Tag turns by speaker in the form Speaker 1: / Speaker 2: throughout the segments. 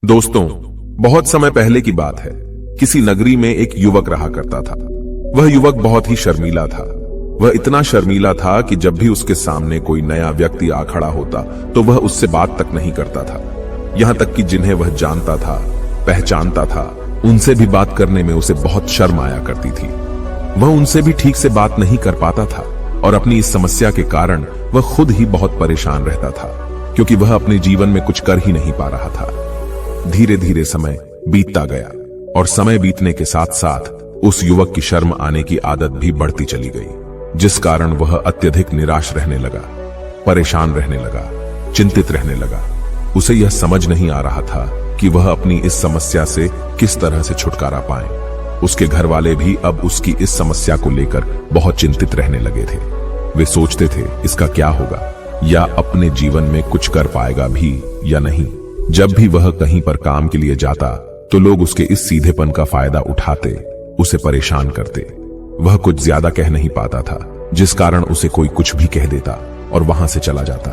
Speaker 1: दोस्तों, बहुत समय पहले की बात है। किसी नगरी में एक युवक रहा करता था। वह युवक बहुत ही शर्मीला था। वह इतना शर्मीला था कि जब भी उसके सामने कोई नया व्यक्ति आ खड़ा होता तो वह उससे बात तक नहीं करता था। यहां तक कि जिन्हें वह जानता था, पहचानता था, उनसे भी बात करने में उसे बहुत शर्म आया करती थी। वह उनसे भी ठीक से बात नहीं कर पाता था और अपनी इस समस्या के कारण वह खुद ही बहुत परेशान रहता था, क्योंकि वह अपने जीवन में कुछ कर ही नहीं पा रहा था। धीरे धीरे समय बीतता गया और समय बीतने के साथ साथ उस युवक की शर्म आने की आदत भी बढ़ती चली गई, जिस कारण वह अत्यधिक निराश रहने लगा, परेशान रहने लगा, चिंतित रहने लगा। उसे यह समझ नहीं आ रहा था कि वह अपनी इस समस्या से किस तरह से छुटकारा पाए। उसके घर वाले भी अब उसकी इस समस्या को लेकर बहुत चिंतित रहने लगे थे। वे सोचते थे इसका क्या होगा, या अपने जीवन में कुछ कर पाएगा भी या नहीं। जब भी वह कहीं पर काम के लिए जाता तो लोग उसके इस सीधेपन का फायदा उठाते, उसे परेशान करते। वह कुछ ज्यादा कह नहीं पाता था, जिस कारण उसे कोई कुछ भी कह देता और वहां से चला जाता।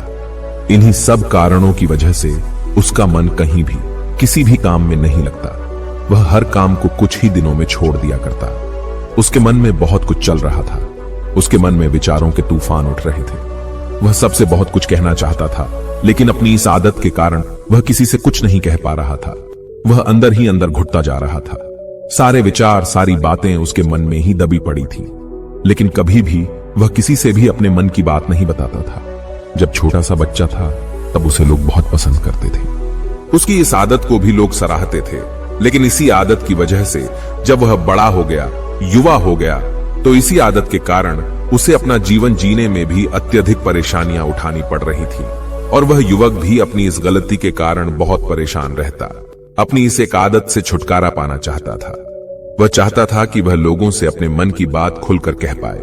Speaker 1: इन्हीं सब कारणों की वजह से उसका मन कहीं भी किसी भी काम में नहीं लगता। वह हर काम को कुछ ही दिनों में छोड़ दिया करता। उसके मन में बहुत कुछ चल रहा था। उसके मन में विचारों के तूफान उठ रहे थे। वह सबसे बहुत कुछ कहना चाहता था, लेकिन अपनी इस आदत के कारण वह किसी से कुछ नहीं कह पा रहा था। वह अंदर ही अंदर घुटता जा रहा था। सारे विचार, सारी बातें उसके मन में ही दबी पड़ी थी, लेकिन कभी भी वह किसी से भी अपने मन की बात नहीं बताता था। जब छोटा सा बच्चा था तब उसे लोग बहुत पसंद करते थे। उसकी इस आदत को भी लोग सराहते थे, लेकिन इसी आदत की वजह से जब वह बड़ा हो गया, युवा हो गया, तो इसी आदत के कारण उसे अपना जीवन जीने में भी अत्यधिक परेशानियां उठानी पड़ रही थी। और वह युवक भी अपनी इस गलती के कारण बहुत परेशान रहता। अपनी इस एक आदत से छुटकारा पाना चाहता था। वह चाहता था कि वह लोगों से अपने मन की बात खुलकर कह पाए।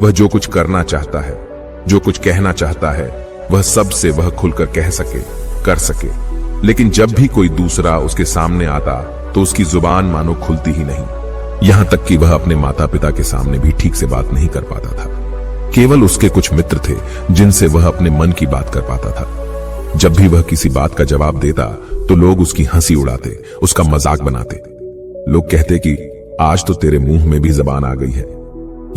Speaker 1: वह जो कुछ करना चाहता है, जो कुछ कहना चाहता है, वह सब से वह खुलकर कह सके, कर सके। लेकिन जब भी कोई दूसरा उसके सामने आता तो उसकी जुबान मानो खुलती ही नहीं। यहां तक कि वह अपने माता पिता के सामने भी ठीक से बात नहीं कर पाता था। केवल उसके कुछ मित्र थे जिनसे वह अपने मन की बात कर पाता था। जब भी वह किसी बात का जवाब देता तो लोग उसकी हंसी उड़ाते, उसका मजाक बनाते। लोग कहते कि आज तो तेरे मुंह में भी जबान आ गई है।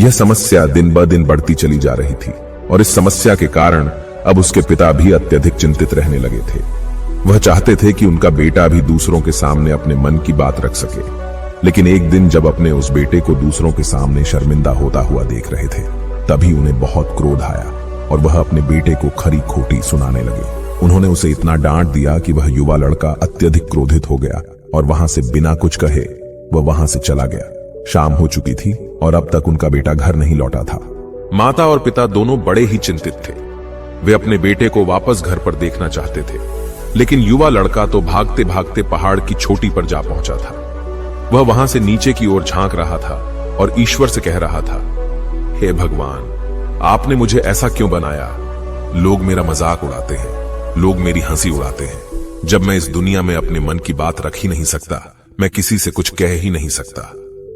Speaker 1: यह समस्या दिन ब दिन बढ़ती चली जा रही थी और इस समस्या के कारण अब उसके पिता भी अत्यधिक चिंतित रहने लगे थे। वह चाहते थे कि उनका बेटा भी दूसरों के सामने अपने मन की बात रख सके, लेकिन एक दिन जब अपने उस बेटे को दूसरों के सामने शर्मिंदा होता हुआ देख रहे थे, तभी उन्हें बहुत क्रोध आया और वह अपने बेटे को खरी खोटी सुनाने लगे। उन्होंने उसे इतना डांट दिया कि वह युवा लड़का अत्यधिक क्रोधित हो गया और वहां से बिना कुछ कहे वह वहां से चला गया। शाम हो चुकी थी और अब तक उनका बेटा घर नहीं लौटा था। माता और पिता दोनों बड़े ही चिंतित थे। वे अपने बेटे को वापस घर पर देखना चाहते थे, लेकिन युवा लड़का तो भागते भागते पहाड़ की चोटी पर जा पहुंचा था। वह वहां से नीचे की ओर झांक रहा था और ईश्वर से कह रहा था, हे भगवान, आपने मुझे ऐसा क्यों बनाया? लोग मेरा मजाक उड़ाते हैं, लोग मेरी हंसी उड़ाते हैं। जब मैं इस दुनिया में अपने मन की बात रख ही नहीं सकता, मैं किसी से कुछ कह ही नहीं सकता,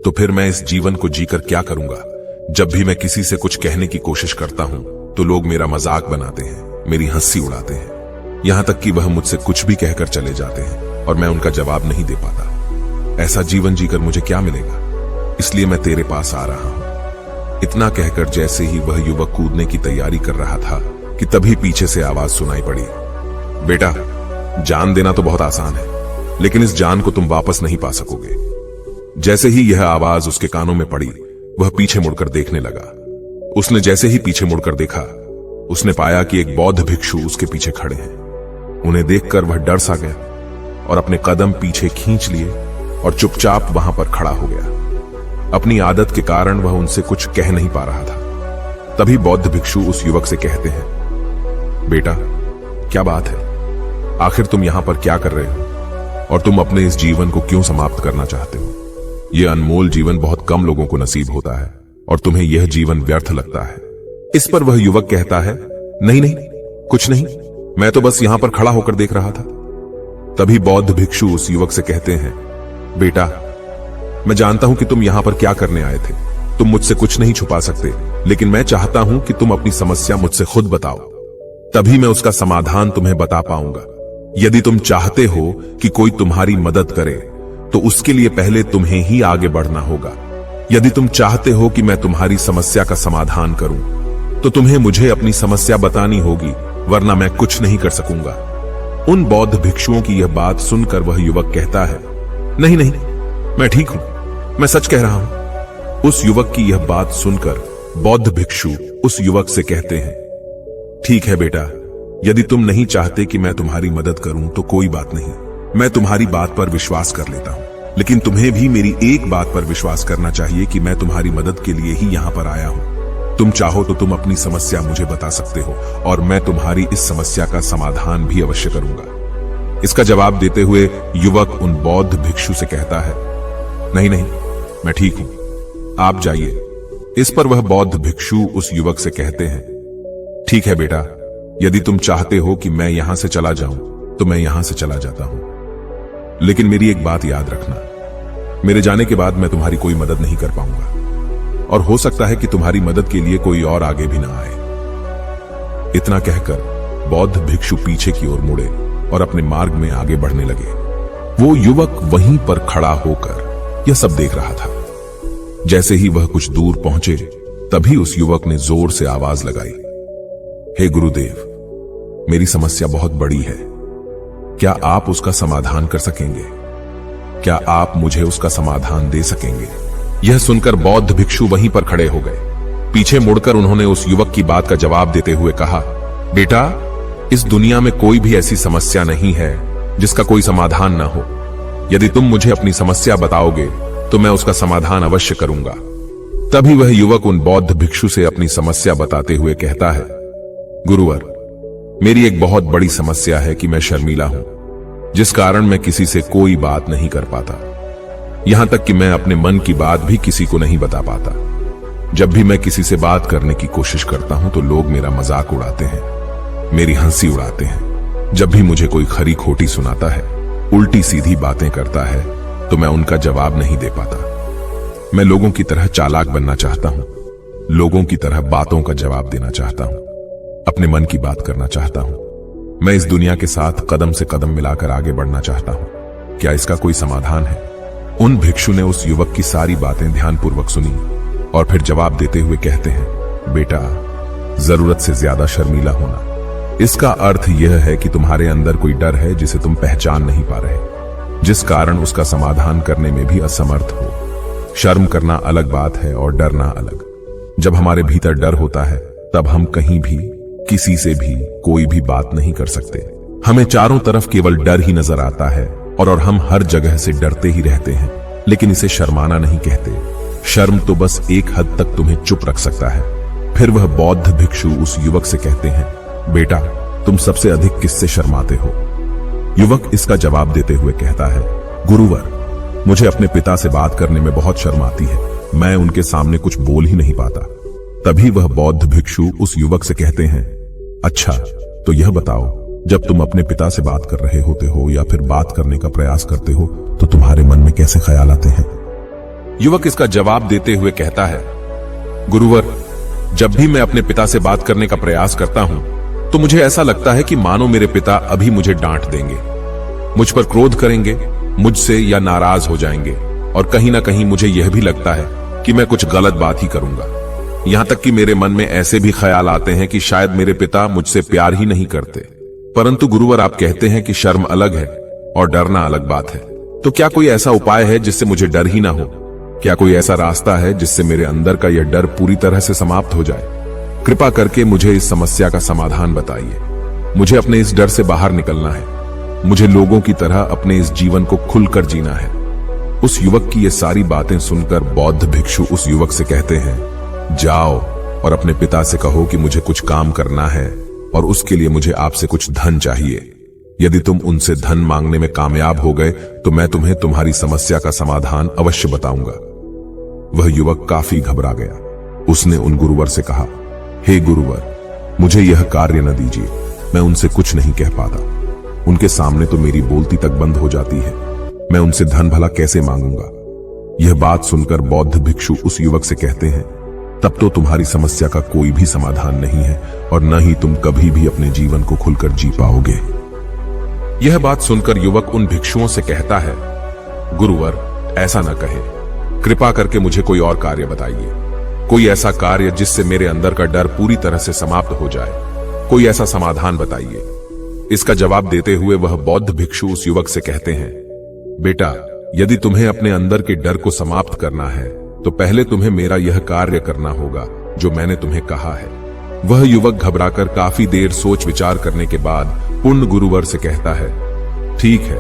Speaker 1: तो फिर मैं इस जीवन को जीकर क्या करूंगा? जब भी मैं किसी से कुछ कहने की कोशिश करता हूं तो लोग मेरा मजाक बनाते हैं, मेरी हंसी उड़ाते हैं। यहां तक कि वह मुझसे कुछ भी कहकर चले जाते हैं और मैं उनका जवाब नहीं दे पाता। ऐसा जीवन जीकर मुझे क्या मिलेगा? इसलिए मैं तेरे पास आ रहा हूं। इतना कहकर जैसे ही वह युवक कूदने की तैयारी कर रहा था कि तभी पीछे से आवाज सुनाई पड़ी, बेटा, जान देना तो बहुत आसान है, लेकिन इस जान को तुम वापस नहीं पा सकोगे। जैसे ही यह आवाज उसके कानों में पड़ी, वह पीछे मुड़कर देखने लगा। उसने जैसे ही पीछे मुड़कर देखा, उसने पाया कि एक बौद्ध भिक्षु उसके पीछे खड़े हैं। उन्हें देखकर वह डर सा गया और अपने कदम पीछे खींच लिए और चुपचाप वहां पर खड़ा हो गया। अपनी आदत के कारण वह उनसे कुछ कह नहीं पा रहा था। तभी बौद्ध भिक्षु उस युवक से कहते हैं, बेटा, क्या बात है? आखिर तुम यहां पर क्या कर रहे हो और तुम अपने इस जीवन को क्यों समाप्त करना चाहते हो? यह अनमोल जीवन बहुत कम लोगों को नसीब होता है और तुम्हें यह जीवन व्यर्थ लगता है। इस पर वह युवक कहता है, नहीं नहीं, कुछ नहीं, मैं तो बस यहां पर खड़ा होकर देख रहा था। तभी बौद्ध भिक्षु उस युवक से कहते हैं, बेटा, मैं जानता हूं कि तुम यहां पर क्या करने आए थे। तुम मुझसे कुछ नहीं छुपा सकते, लेकिन मैं चाहता हूं कि तुम अपनी समस्या मुझसे खुद बताओ, तभी मैं उसका समाधान तुम्हें बता पाऊंगा। यदि तुम चाहते हो कि कोई तुम्हारी मदद करे तो उसके लिए पहले तुम्हें ही आगे बढ़ना होगा। यदि तुम चाहते हो कि मैं तुम्हारी समस्या का समाधान करूं तो तुम्हें मुझे अपनी समस्या बतानी होगी, वरना मैं कुछ नहीं कर सकूंगा। उन बौद्ध भिक्षुओं की यह बात सुनकर वह युवक कहता है, नहीं नहीं, मैं ठीक हूं, मैं सच कह रहा हूं। उस युवक की यह बात सुनकर बौद्ध भिक्षु उस युवक से कहते हैं, ठीक है बेटा, यदि तुम नहीं चाहते कि मैं तुम्हारी मदद करूं तो कोई बात नहीं, मैं तुम्हारी बात पर विश्वास कर लेता हूं। लेकिन तुम्हें भी मेरी एक बात पर विश्वास करना चाहिए कि मैं तुम्हारी मदद के लिए ही यहां पर आया हूं। तुम चाहो तो तुम अपनी समस्या मुझे बता सकते हो और मैं तुम्हारी इस समस्या का समाधान भी अवश्य करूंगा। इसका जवाब देते हुए युवक उन बौद्ध भिक्षु से कहता है, नहीं नहीं, मैं ठीक हूं, आप जाइए। इस पर वह बौद्ध भिक्षु उस युवक से कहते हैं, ठीक है बेटा, यदि तुम चाहते हो कि मैं यहां से चला जाऊं तो मैं यहां से चला जाता हूं, लेकिन मेरी एक बात याद रखना, मेरे जाने के बाद मैं तुम्हारी कोई मदद नहीं कर पाऊंगा और हो सकता है कि तुम्हारी मदद के लिए कोई और आगे भी ना आए। इतना कहकर बौद्ध भिक्षु पीछे की ओर मुड़े और अपने मार्ग में आगे बढ़ने लगे। वो युवक वहीं पर खड़ा होकर यह सब देख रहा था। जैसे ही वह कुछ दूर पहुंचे तभी उस युवक ने जोर से आवाज लगाई, हे गुरुदेव, मेरी समस्या बहुत बड़ी है, क्या आप उसका समाधान कर सकेंगे? क्या आप मुझे उसका समाधान दे सकेंगे? यह सुनकर बौद्ध भिक्षु वहीं पर खड़े हो गए। पीछे मुड़कर उन्होंने उस युवक की बात का जवाब देते हुए कहा, बेटा, इस दुनिया में कोई भी ऐसी समस्या नहीं है जिसका कोई समाधान ना हो। यदि तुम मुझे अपनी समस्या बताओगे तो मैं उसका समाधान अवश्य करूंगा। तभी वह युवक उन बौद्ध भिक्षु से अपनी समस्या बताते हुए कहता है, गुरुवर, मेरी एक बहुत बड़ी समस्या है कि मैं शर्मीला हूं, जिस कारण मैं किसी से कोई बात नहीं कर पाता। यहां तक कि मैं अपने मन की बात भी किसी को नहीं बता पाता। जब भी मैं किसी से बात करने की कोशिश करता हूं तो लोग मेरा मजाक उड़ाते हैं, मेरी हंसी उड़ाते हैं। जब भी मुझे कोई खरी खोटी सुनाता है, उल्टी सीधी बातें करता है, तो मैं उनका जवाब नहीं दे पाता। मैं लोगों की तरह चालाक बनना चाहता हूं, लोगों की तरह बातों का जवाब देना चाहता हूं, अपने मन की बात करना चाहता हूं। मैं इस दुनिया के साथ कदम से कदम मिलाकर आगे बढ़ना चाहता हूं। क्या इसका कोई समाधान है? उन भिक्षु ने उस युवक की सारी बातें ध्यानपूर्वक सुनी और फिर जवाब देते हुए कहते हैं, बेटा, जरूरत से ज्यादा शर्मीला होना, इसका अर्थ यह है कि तुम्हारे अंदर कोई डर है जिसे तुम पहचान नहीं पा रहे, जिस कारण उसका समाधान करने में भी असमर्थ हो। शर्म करना अलग बात है और डरना अलग। जब हमारे भीतर डर होता है तब हम कहीं भी, किसी से भी कोई भी बात नहीं कर सकते। हमें चारों तरफ केवल डर ही नजर आता है और हम हर जगह से डरते ही रहते हैं, लेकिन इसे शर्माना नहीं कहते। शर्म तो बस एक हद तक तुम्हें चुप रख सकता है। फिर वह बौद्ध भिक्षु उस युवक से कहते हैं, बेटा, तुम सबसे अधिक किससे शर्माते हो? युवक इसका जवाब देते हुए कहता है, गुरुवर, मुझे अपने पिता से बात करने में बहुत शर्म आती है, मैं उनके सामने कुछ बोल ही नहीं पाता। तभी वह बौद्ध भिक्षु उस युवक से कहते हैं, अच्छा, तो यह बताओ, जब तुम अपने पिता से बात कर रहे होते हो या फिर बात करने का प्रयास करते हो तो तुम्हारे मन में कैसे ख्याल आते हैं? युवक इसका जवाब देते हुए कहता है, गुरुवर, जब भी मैं अपने पिता से बात करने का प्रयास करता हूं तो मुझे ऐसा लगता है कि मानो मेरे पिता अभी मुझे डांट देंगे, मुझ पर क्रोध करेंगे, मुझसे या नाराज हो जाएंगे, और कहीं ना कहीं मुझे यह भी लगता है कि मैं कुछ गलत बात ही करूंगा। यहां तक कि मेरे मन में ऐसे भी ख्याल आते हैं कि शायद मेरे पिता मुझसे प्यार ही नहीं करते। परंतु गुरुवर, आप कहते हैं कि शर्म अलग है और डरना अलग बात है, तो क्या कोई ऐसा उपाय है जिससे मुझे डर ही ना हो? क्या कोई ऐसा रास्ता है जिससे मेरे अंदर का यह डर पूरी तरह से समाप्त हो जाए? कृपा करके मुझे इस समस्या का समाधान बताइए। मुझे अपने इस डर से बाहर निकलना है, मुझे लोगों की तरह अपने इस जीवन को खुलकर जीना है। उस युवक की ये सारी बातें सुनकर बौद्ध भिक्षु उस युवक से कहते हैं, जाओ और अपने पिता से कहो कि मुझे कुछ काम करना है और उसके लिए मुझे आपसे कुछ धन चाहिए। यदि तुम उनसे धन मांगने में कामयाब हो गए तो मैं तुम्हें तुम्हारी समस्या का समाधान अवश्य बताऊंगा। वह युवक काफी घबरा गया। उसने उन गुरुवर से कहा, हे गुरुवर, मुझे यह कार्य न दीजिए, मैं उनसे कुछ नहीं कह पाता। उनके सामने तो मेरी बोलती तक बंद हो जाती है, मैं उनसे धन भला कैसे मांगूंगा? यह बात सुनकर बौद्ध भिक्षु उस युवक से कहते हैं, तब तो तुम्हारी समस्या का कोई भी समाधान नहीं है और न ही तुम कभी भी अपने जीवन को खुलकर जी पाओगे। यह बात सुनकर युवक उन भिक्षुओं से कहता है, गुरुवर, ऐसा न कहे, कृपा करके मुझे कोई और कार्य बताइए, कोई ऐसा कार्य जिससे मेरे अंदर का डर पूरी तरह से समाप्त हो जाए, कोई ऐसा समाधान बताइए। इसका जवाब देते हुए वह बौद्ध भिक्षु उस युवक से कहते हैं, बेटा, यदि तुम्हें अपने अंदर के डर को समाप्त करना है तो पहले तुम्हें मेरा यह कार्य करना होगा जो मैंने तुम्हें कहा है। वह युवक घबराकर काफी देर सोच विचार करने के बाद पूर्ण गुरुवर से कहता है, ठीक है,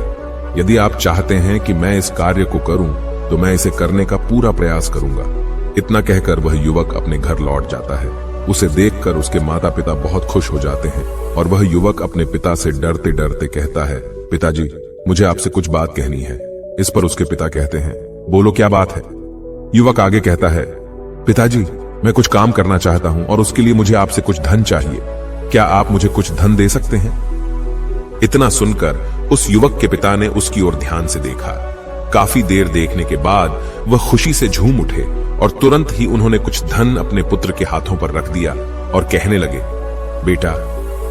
Speaker 1: यदि आप चाहते हैं कि मैं इस कार्य को करूं तो मैं इसे करने का पूरा प्रयास करूंगा। इतना कहकर वह युवक अपने घर लौट जाता है। उसे देखकर उसके माता पिता बहुत खुश हो जाते हैं और वह युवक अपने पिता से डरते डरते कहता है, पिताजी, मुझे आपसे कुछ बात कहनी है। इस पर उसके पिता कहते हैं, बोलो, क्या बात है? युवक आगे कहता है, पिताजी, मैं कुछ काम करना चाहता हूं और उसके लिए मुझे आपसे कुछ धन चाहिए। क्या आप मुझे कुछ धन दे सकते हैं? इतना सुनकर उस युवक के पिता ने उसकी ओर ध्यान से देखा। काफी देर देखने के बाद वह खुशी से झूम उठे और तुरंत ही उन्होंने कुछ धन अपने पुत्र के हाथों पर रख दिया और कहने लगे, बेटा,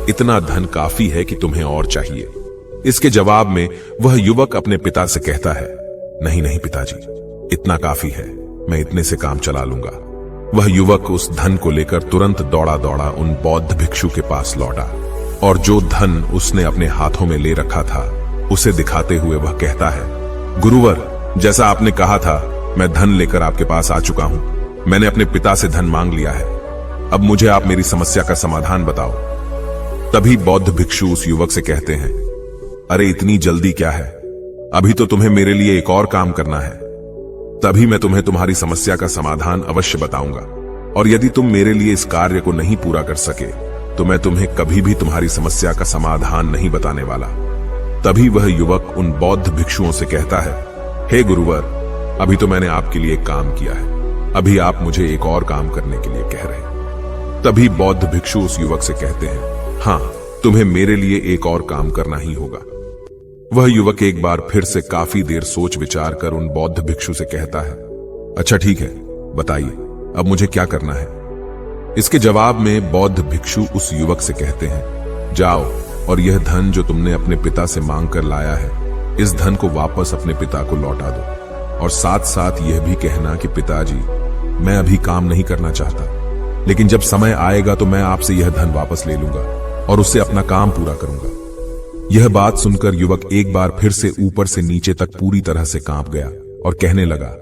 Speaker 1: इतना धन काफी है कि तुम्हें और चाहिए। इसके जवाब में वह युवक अपने पिता से कहता है, नहीं नहीं पिताजी, इतना काफी है, मैं इतने से काम चला लूंगा। वह युवक उस धन को लेकर तुरंत दौड़ा दौड़ा उन बौद्ध भिक्षु के पास लौटा और जो धन उसने अपने हाथों में ले रखा था उसे दिखाते हुए वह कहता है, गुरुवर, जैसा आपने कहा था, मैं धन लेकर आपके पास आ चुका हूं। मैंने अपने पिता से धन मांग लिया है। अब मुझे आप मेरी समस्या का समाधान बताओ। तभी बौद्ध भिक्षु उस युवक से कहते हैं, अरे इतनी जल्दी क्या है, अभी तो तुम्हें मेरे लिए एक और काम करना है, तभी मैं तुम्हें तुम्हारी समस्या का समाधान अवश्य बताऊंगा। और यदि तुम मेरे लिए इस कार्य को नहीं पूरा कर सके तो मैं तुम्हें कभी भी तुम्हारी समस्या का समाधान नहीं बताने वाला। तभी वह युवक उन बौद्ध भिक्षुओं से कहता है, हे गुरुवर, अभी तो मैंने आपके लिए एक काम किया है, अभी आप मुझे एक और काम करने के लिए कह रहे। तभी बौद्ध भिक्षु उस युवक से कहते हैं, हां, तुम्हें मेरे लिए एक और काम करना ही होगा। वह युवक एक बार फिर से काफी देर सोच विचार कर उन बौद्ध भिक्षु से कहता है, अच्छा ठीक है, बताइए, अब मुझे क्या करना है? इसके जवाब में बौद्ध भिक्षु उस युवक से कहते हैं, जाओ और यह धन जो तुमने अपने पिता से मांग कर लाया है, इस धन को वापस अपने पिता को लौटा दो और साथ साथ यह भी कहना कि पिताजी, मैं अभी काम नहीं करना चाहता, लेकिन जब समय आएगा तो मैं आपसे यह धन वापस ले लूंगा और उससे अपना काम पूरा करूंगा। यह बात सुनकर युवक एक बार फिर से ऊपर से नीचे तक पूरी तरह से कांप गया और कहने लगा,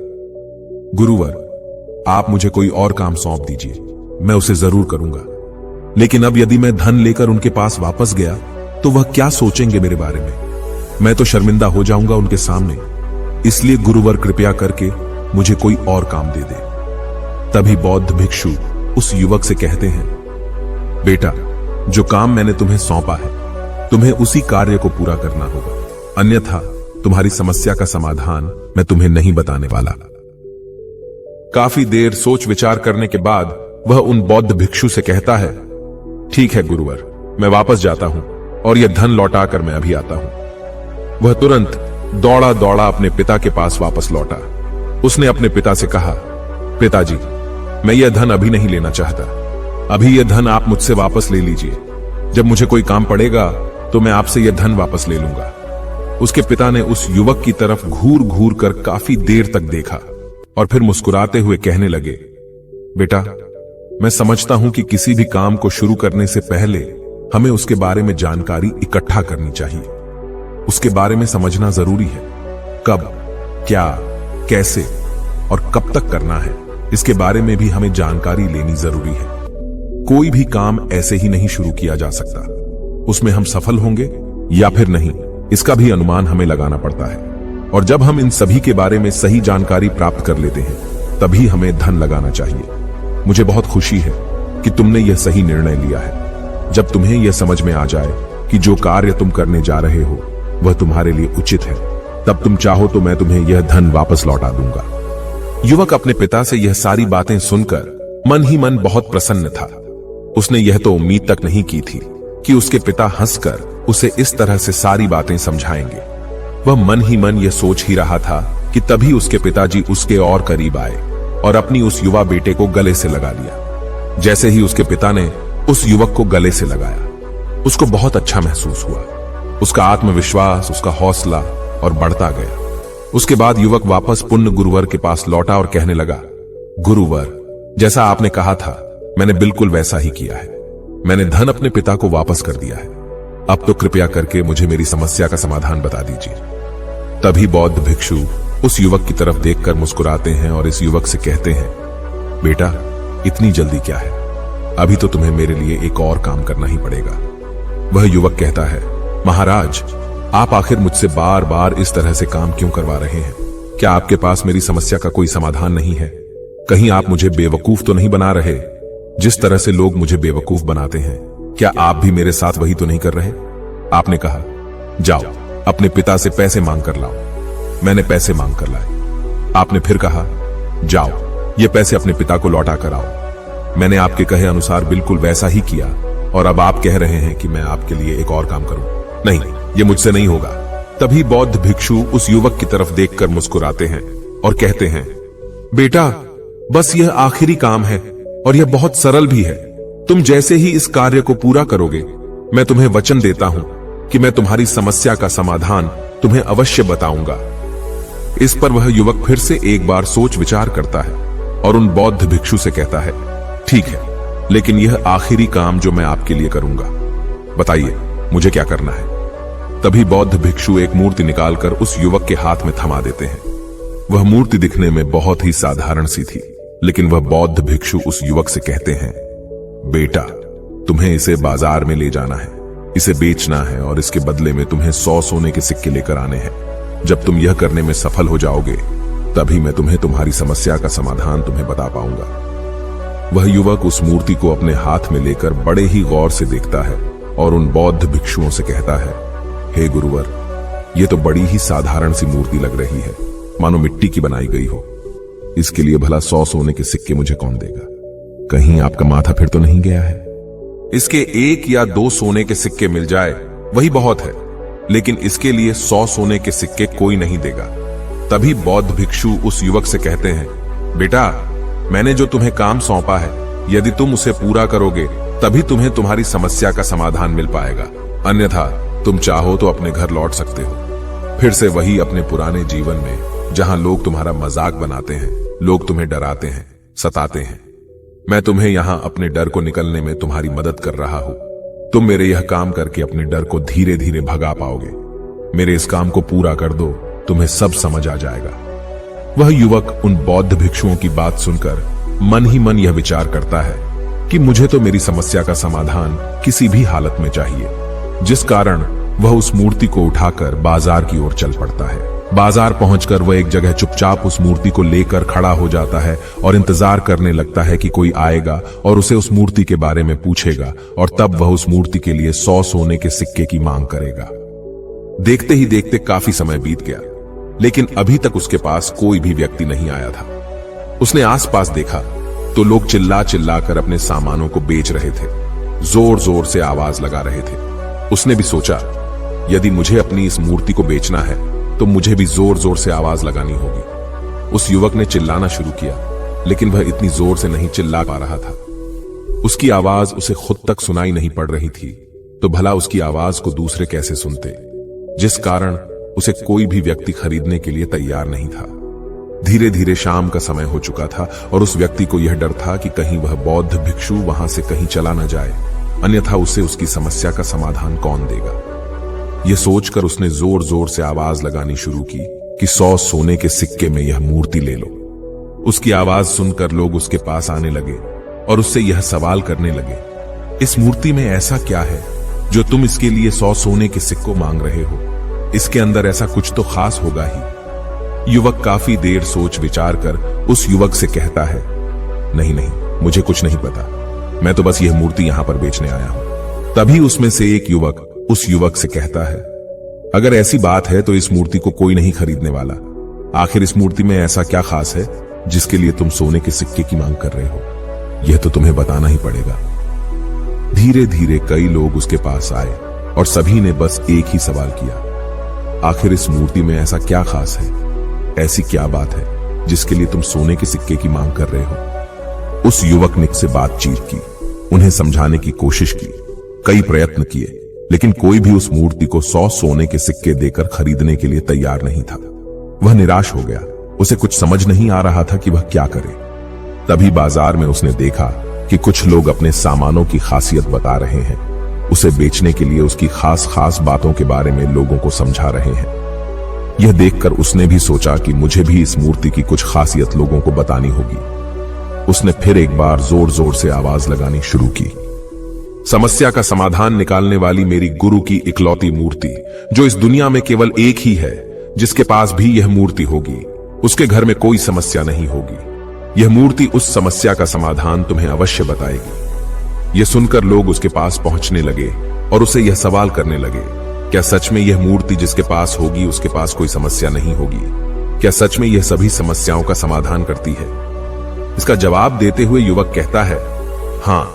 Speaker 1: गुरुवर, आप मुझे कोई और काम सौंप दीजिए, मैं उसे जरूर करूंगा, लेकिन अब यदि मैं धन लेकर उनके पास वापस गया तो वह क्या सोचेंगे मेरे बारे में? मैं तो शर्मिंदा हो जाऊंगा उनके सामने, इसलिए गुरुवर कृपया करके मुझे कोई और काम दे दे। तभी बौद्ध भिक्षु उस युवक से कहते हैं, बेटा, जो काम मैंने तुम्हें सौंपा है, तुम्हें उसी कार्य को पूरा करना होगा, अन्यथा तुम्हारी समस्या का समाधान मैं तुम्हें नहीं बताने वाला। काफी देर सोच विचार करने के बाद वह उन बौद्ध भिक्षु से कहता है, ठीक है गुरुवर, मैं वापस जाता हूं और यह धन लौटाकर मैं अभी आता हूं। वह तुरंत दौड़ा दौड़ा अपने पिता के पास वापस लौटा। उसने अपने पिता से कहा, पिताजी, मैं यह धन अभी नहीं लेना चाहता, अभी यह धन आप मुझसे वापस ले लीजिए, जब मुझे कोई काम पड़ेगा तो मैं आपसे यह धन वापस ले लूंगा। उसके पिता ने उस युवक की तरफ घूर घूर कर काफी देर तक देखा और फिर मुस्कुराते हुए कहने लगे, बेटा, मैं समझता हूं कि किसी भी काम को शुरू करने से पहले हमें उसके बारे में जानकारी इकट्ठा करनी चाहिए। उसके बारे में समझना जरूरी है, कब, क्या, कैसे और कब तक करना है, इसके बारे में भी हमें जानकारी लेनी जरूरी है। कोई भी काम ऐसे ही नहीं शुरू किया जा सकता, उसमें हम सफल होंगे या फिर नहीं, इसका भी अनुमान हमें लगाना पड़ता है। और जब हम इन सभी के बारे में सही जानकारी प्राप्त कर लेते हैं तभी हमें धन लगाना चाहिए। मुझे बहुत खुशी है कि तुमने यह सही निर्णय लिया है। जब तुम्हें यह समझ में आ जाए कि जो कार्य तुम करने जा रहे हो वह तुम्हारे लिए उचित है, तब तुम चाहो तो मैं तुम्हें यह धन वापस लौटा दूंगा। युवक अपने पिता से यह सारी बातें सुनकर मन ही मन बहुत प्रसन्न था। उसने यह तो उम्मीद तक नहीं की थी कि उसके पिता हंसकर उसे इस तरह से सारी बातें समझाएंगे। वह मन ही मन यह सोच ही रहा था कि तभी उसके पिताजी उसके और करीब आए और अपनी उस युवा बेटे को गले से लगा लिया। जैसे ही उसके पिता ने उस युवक को गले से लगाया, उसको बहुत अच्छा महसूस हुआ। उसका आत्मविश्वास, उसका हौसला और बढ़ता गया। उसके बाद युवक वापस पुण्य गुरुवर के पास लौटा और कहने लगा, गुरुवर, जैसा आपने कहा था मैंने बिल्कुल वैसा ही किया है। मैंने धन अपने पिता को वापस कर दिया है। अब तो कृपया करके मुझे मेरी समस्या का समाधान बता दीजिए। तभी बौद्ध भिक्षु उस युवक की तरफ देखकर मुस्कुराते हैं और इस युवक से कहते हैं, बेटा, इतनी जल्दी क्या है? अभी तो तुम्हें मेरे लिए एक और काम करना ही पड़ेगा। वह युवक कहता है, महाराज, आप आखिर मुझसे बार बार इस तरह से काम क्यों करवा रहे हैं? क्या आपके पास मेरी समस्या का कोई समाधान नहीं है? कहीं आप मुझे बेवकूफ तो नहीं बना रहे? जिस तरह से लोग मुझे बेवकूफ बनाते हैं, क्या आप भी मेरे साथ वही तो नहीं कर रहे? आपने कहा, जाओ अपने पिता से पैसे मांग कर लाओ। मैंने पैसे मांग कर लाए। आपने फिर कहा, जाओ ये पैसे अपने पिता को लौटा कर आओ। मैंने आपके कहे अनुसार बिल्कुल वैसा ही किया और अब आप कह रहे हैं कि मैं आपके लिए एक और काम करूं। नहीं, ये मुझसे नहीं होगा। तभी बौद्ध भिक्षु उस युवक की तरफ देखकर मुस्कुराते हैं और कहते हैं, बेटा, बस यह आखिरी काम है और यह बहुत सरल भी है। तुम जैसे ही इस कार्य को पूरा करोगे, मैं तुम्हें वचन देता हूं कि मैं तुम्हारी समस्या का समाधान तुम्हें अवश्य बताऊंगा। इस पर वह युवक फिर से एक बार सोच विचार करता है और उन बौद्ध भिक्षु से कहता है, ठीक है, लेकिन यह आखिरी काम जो मैं आपके लिए करूंगा, बताइए मुझे क्या करना है? तभी बौद्ध भिक्षु एक मूर्ति निकालकर उस युवक के हाथ में थमा देते हैं। वह मूर्ति दिखने में बहुत ही साधारण सी थी, लेकिन वह बौद्ध भिक्षु उस युवक से कहते हैं, बेटा, तुम्हें इसे बाजार में ले जाना है, इसे बेचना है और इसके बदले में तुम्हें 100 सोने के सिक्के लेकर आने हैं। जब तुम यह करने में सफल हो जाओगे, तभी मैं तुम्हें तुम्हारी समस्या का समाधान तुम्हें बता पाऊंगा। वह युवक उस मूर्ति को अपने हाथ में लेकर बड़े ही गौर से देखता है और उन बौद्ध भिक्षुओं से कहता है, हे गुरुवर, यह तो बड़ी ही साधारण सी मूर्ति लग रही है, मानो मिट्टी की बनाई गई हो। इसके लिए भला 100 सोने के सिक्के मुझे कौन देगा? कहीं आपका माथा फिर तो नहीं गया है? इसके 1 या 2 सोने के सिक्के मिल जाए वही बहुत है, लेकिन इसके लिए 100 सोने के सिक्के कोई नहीं देगा। तभी बौद्ध भिक्षु उस युवक से कहते हैं, बेटा, मैंने जो तुम्हें काम सौंपा है, यदि तुम उसे पूरा करोगे तभी तुम्हें तुम्हारी समस्या का समाधान मिल पाएगा, अन्यथा तुम चाहो तो अपने घर लौट सकते हो, फिर से वही अपने पुराने जीवन में, जहां लोग तुम्हारा मजाक बनाते हैं, लोग तुम्हें डराते हैं, सताते हैं। मैं तुम्हें यहां अपने डर को निकलने में तुम्हारी मदद कर रहा हूं। तुम मेरे यह काम करके अपने डर को धीरे धीरे भगा पाओगे। मेरे इस काम को पूरा कर दो, तुम्हें सब समझ आ जाएगा। वह युवक उन बौद्ध भिक्षुओं की बात सुनकर मन ही मन यह विचार करता है कि मुझे तो मेरी समस्या का समाधान किसी भी हालत में चाहिए, जिस कारण वह उस मूर्ति को उठाकर बाजार की ओर चल पड़ता है। बाजार पहुंचकर वह एक जगह चुपचाप उस मूर्ति को लेकर खड़ा हो जाता है और इंतजार करने लगता है कि कोई आएगा और उसे उस मूर्ति के बारे में पूछेगा, और तब वह उस मूर्ति के लिए 100 सोने के सिक्के की मांग करेगा। देखते ही देखते काफी समय बीत गया, लेकिन अभी तक उसके पास कोई भी व्यक्ति नहीं आया था। उसने आसपास देखा तो लोग चिल्ला चिल्ला कर अपने सामानों को बेच रहे थे, जोर जोर से आवाज लगा रहे थे। उसने भी सोचा, यदि मुझे अपनी इस मूर्ति को बेचना है तो मुझे भी जोर जोर से आवाज लगानी होगी। उस युवक ने चिल्लाना शुरू किया, लेकिन वह इतनी जोर से नहीं चिल्ला पा रहा था। उसकी आवाज उसे खुद तक सुनाई नहीं पड़ रही थी, तो भला उसकी आवाज को दूसरे कैसे सुनते, जिस कारण उसे कोई भी व्यक्ति खरीदने के लिए तैयार नहीं था। धीरे धीरे शाम का समय हो चुका था और उस व्यक्ति को यह डर था कि कहीं वह बौद्ध भिक्षु वहां से कहीं चला न जाए, अन्यथा उसे उसकी समस्या का समाधान कौन देगा। यह सोचकर उसने जोर जोर से आवाज लगानी शुरू की कि 100 सोने के सिक्के में यह मूर्ति ले लो। उसकी आवाज सुनकर लोग उसके पास आने लगे और उससे यह सवाल करने लगे, इस मूर्ति में ऐसा क्या है जो तुम इसके लिए 100 सोने के सिक्कों मांग रहे हो? इसके अंदर ऐसा कुछ तो खास होगा ही। युवक काफी देर सोच विचार कर उस युवक से कहता है, नहीं नहीं, मुझे कुछ नहीं पता, मैं तो बस यह मूर्ति यहां पर बेचने आया हूं। तभी उसमें से एक युवक उस युवक से कहता है, अगर ऐसी बात है तो इस मूर्ति को कोई नहीं खरीदने वाला। आखिर इस मूर्ति में ऐसा क्या खास है जिसके लिए तुम सोने के सिक्के की मांग कर रहे हो? यह तो तुम्हें बताना ही पड़ेगा। धीरे धीरे कई लोग उसके पास आए और सभी ने बस एक ही सवाल किया, आखिर इस मूर्ति में ऐसा क्या खास है, ऐसी क्या बात है जिसके लिए तुम सोने के सिक्के की मांग कर रहे हो? उस युवक ने से बातचीत की, उन्हें समझाने की कोशिश की, कई प्रयत्न किए, लेकिन कोई भी उस मूर्ति को 100 सोने के सिक्के देकर खरीदने के लिए तैयार नहीं था। वह निराश हो गया। उसे कुछ समझ नहीं आ रहा था कि वह क्या करे। तभी बाजार में उसने देखा कि कुछ लोग अपने सामानों की खासियत बता रहे हैं। उसे बेचने के लिए उसकी खास खास बातों के बारे में लोगों को समझा रहे हैं। यह देखकर उसने भी सोचा कि मुझे भी इस मूर्ति की कुछ खासियत लोगों को बतानी होगी। उसने फिर एक बार जोर जोर से आवाज लगानी शुरू की। समस्या का समाधान निकालने वाली मेरी गुरु की इकलौती मूर्ति, जो इस दुनिया में केवल एक ही है, जिसके पास भी यह मूर्ति होगी, उसके घर में कोई समस्या नहीं होगी। यह मूर्ति उस समस्या का समाधान तुम्हें अवश्य बताएगी। यह सुनकर लोग उसके पास पहुंचने लगे और उसे यह सवाल करने लगे, क्या सच में यह मूर्ति जिसके पास होगी उसके पास कोई समस्या नहीं होगी? क्या सच में यह सभी समस्याओं का समाधान करती है? इसका जवाब देते हुए युवक कहता है, हां,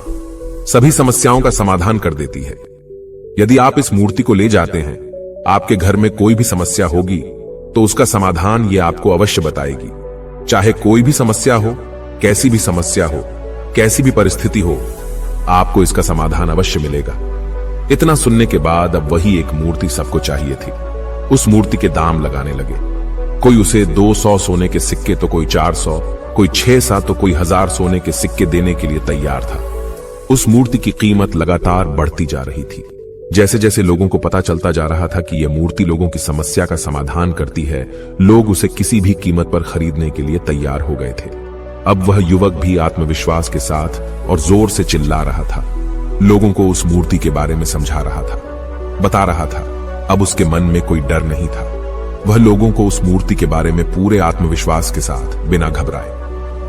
Speaker 1: सभी समस्याओं का समाधान कर देती है। यदि आप इस मूर्ति को ले जाते हैं, आपके घर में कोई भी समस्या होगी तो उसका समाधान ये आपको अवश्य बताएगी। चाहे कोई भी समस्या हो, कैसी भी समस्या हो, कैसी भी परिस्थिति हो, आपको इसका समाधान अवश्य मिलेगा। इतना सुनने के बाद अब वही एक मूर्ति सबको चाहिए थी। उस मूर्ति के दाम लगाने लगे। कोई उसे 200 सोने के सिक्के तो कोई 400, कोई 600 तो कोई 1000 सोने के सिक्के देने के लिए तैयार था। उस मूर्ति की कीमत लगातार बढ़ती जा रही थी। जैसे जैसे लोगों को पता चलता जा रहा था कि यह मूर्ति लोगों की समस्या का समाधान करती है, लोग उसे किसी भी कीमत पर खरीदने के लिए तैयार हो गए थे। अब वह युवक भी आत्मविश्वास के साथ और जोर से चिल्ला रहा था। लोगों को उस मूर्ति के बारे में समझा रहा था, बता रहा था। अब उसके मन में कोई डर नहीं था। वह लोगों को उस मूर्ति के बारे में पूरे आत्मविश्वास के साथ, बिना घबराए,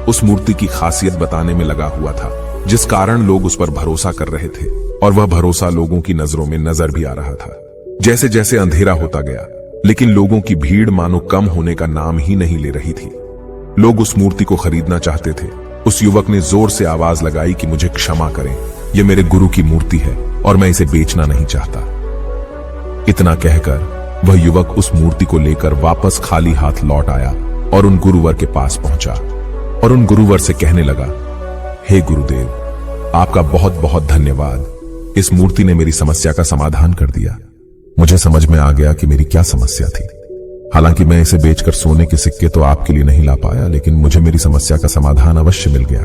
Speaker 1: उस मूर्ति की खासियत बताने में लगा हुआ था, जिस कारण लोग उस पर भरोसा कर रहे थे। और वह भरोसा लोगों की नजरों में नजर भी आ रहा था। जैसे जैसे अंधेरा होता गया, लेकिन लोगों की भीड़ मानो कम होने का नाम ही नहीं ले रही थी। लोग उस मूर्ति को खरीदना चाहते थे। उस युवक ने जोर से आवाज लगाई कि मुझे क्षमा करें, यह मेरे गुरु की मूर्ति है और मैं इसे बेचना नहीं चाहता। इतना कहकर वह युवक उस मूर्ति को लेकर वापस खाली हाथ लौट आया और उन गुरुवर के पास पहुंचा और उन गुरुवर से कहने लगा, हे गुरुदेव, आपका बहुत बहुत धन्यवाद। इस मूर्ति ने मेरी समस्या का समाधान कर दिया। मुझे समझ में आ गया कि मेरी क्या समस्या थी। हालांकि मैं इसे बेचकर सोने के सिक्के तो आपके लिए नहीं ला पाया, लेकिन मुझे मेरी समस्या का समाधान अवश्य मिल गया।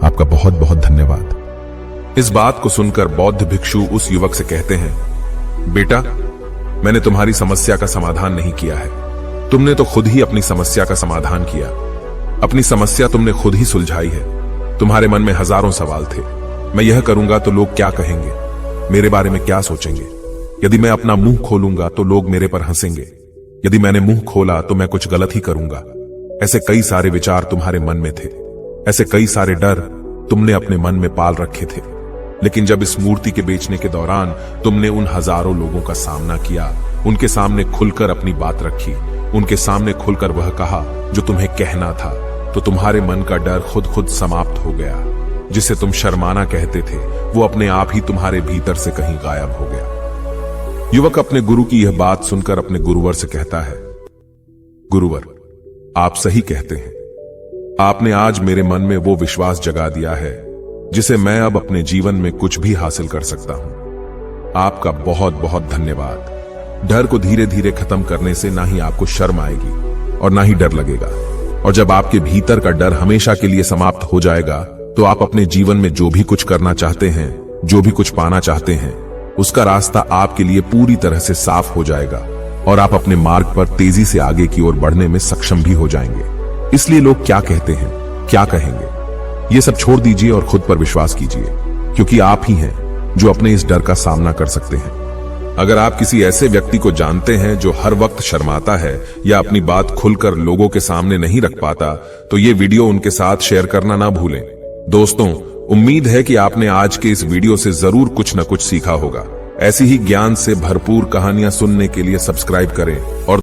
Speaker 1: आपका बहुत बहुत धन्यवाद। इस बात को सुनकर बौद्ध भिक्षु उस युवक से कहते हैं, बेटा, मैंने तुम्हारी समस्या का समाधान नहीं किया है। तुमने तो खुद ही अपनी समस्या का समाधान किया। अपनी समस्या तुमने खुद ही सुलझाई है। तुम्हारे मन में हजारों सवाल थे। मैं यह करूंगा तो लोग क्या कहेंगे, मेरे बारे में क्या सोचेंगे। यदि मैं अपना मुंह खोलूंगा तो लोग मेरे पर हंसेंगे। यदि मैंने मुंह खोला तो मैं कुछ गलत ही करूंगा। ऐसे कई सारे विचार तुम्हारे मन में थे। ऐसे कई सारे डर तुमने अपने मन में पाल रखे थे। लेकिन जब इस मूर्ति के बेचने के दौरान तुमने उन हजारों लोगों का सामना किया, उनके सामने खुलकर अपनी बात रखी, उनके सामने खुलकर वह कहा जो तुम्हें कहना था, तो तुम्हारे मन का डर खुद खुद समाप्त हो गया। जिसे तुम शर्माना कहते थे, वो अपने आप ही तुम्हारे भीतर से कहीं गायब हो गया। युवक अपने गुरु की यह बात सुनकर अपने गुरुवर से कहता है, गुरुवर, आप सही कहते हैं। आपने आज मेरे मन में वो विश्वास जगा दिया है जिसे मैं अब अपने जीवन में कुछ भी हासिल कर सकता हूं। आपका बहुत बहुत धन्यवाद। डर को धीरे धीरे खत्म करने से ना ही आपको शर्म आएगी और ना ही डर लगेगा। और जब आपके भीतर का डर हमेशा के लिए समाप्त हो जाएगा, तो आप अपने जीवन में जो भी कुछ करना चाहते हैं, जो भी कुछ पाना चाहते हैं, उसका रास्ता आपके लिए पूरी तरह से साफ हो जाएगा और आप अपने मार्ग पर तेजी से आगे की ओर बढ़ने में सक्षम भी हो जाएंगे। इसलिए लोग क्या कहते हैं, क्या कहेंगे, ये सब छोड़ दीजिए और खुद पर विश्वास कीजिए, क्योंकि आप ही हैं जो अपने इस डर का सामना कर सकते हैं। अगर आप किसी ऐसे व्यक्ति को जानते हैं जो हर वक्त शर्माता है या अपनी बात खुलकर लोगों के सामने नहीं रख पाता, तो ये वीडियो उनके साथ शेयर करना ना भूलें। दोस्तों, उम्मीद है कि आपने आज के इस वीडियो से जरूर कुछ न कुछ सीखा होगा। ऐसी ही ज्ञान से भरपूर कहानियां सुनने के लिए सब्सक्राइब करें और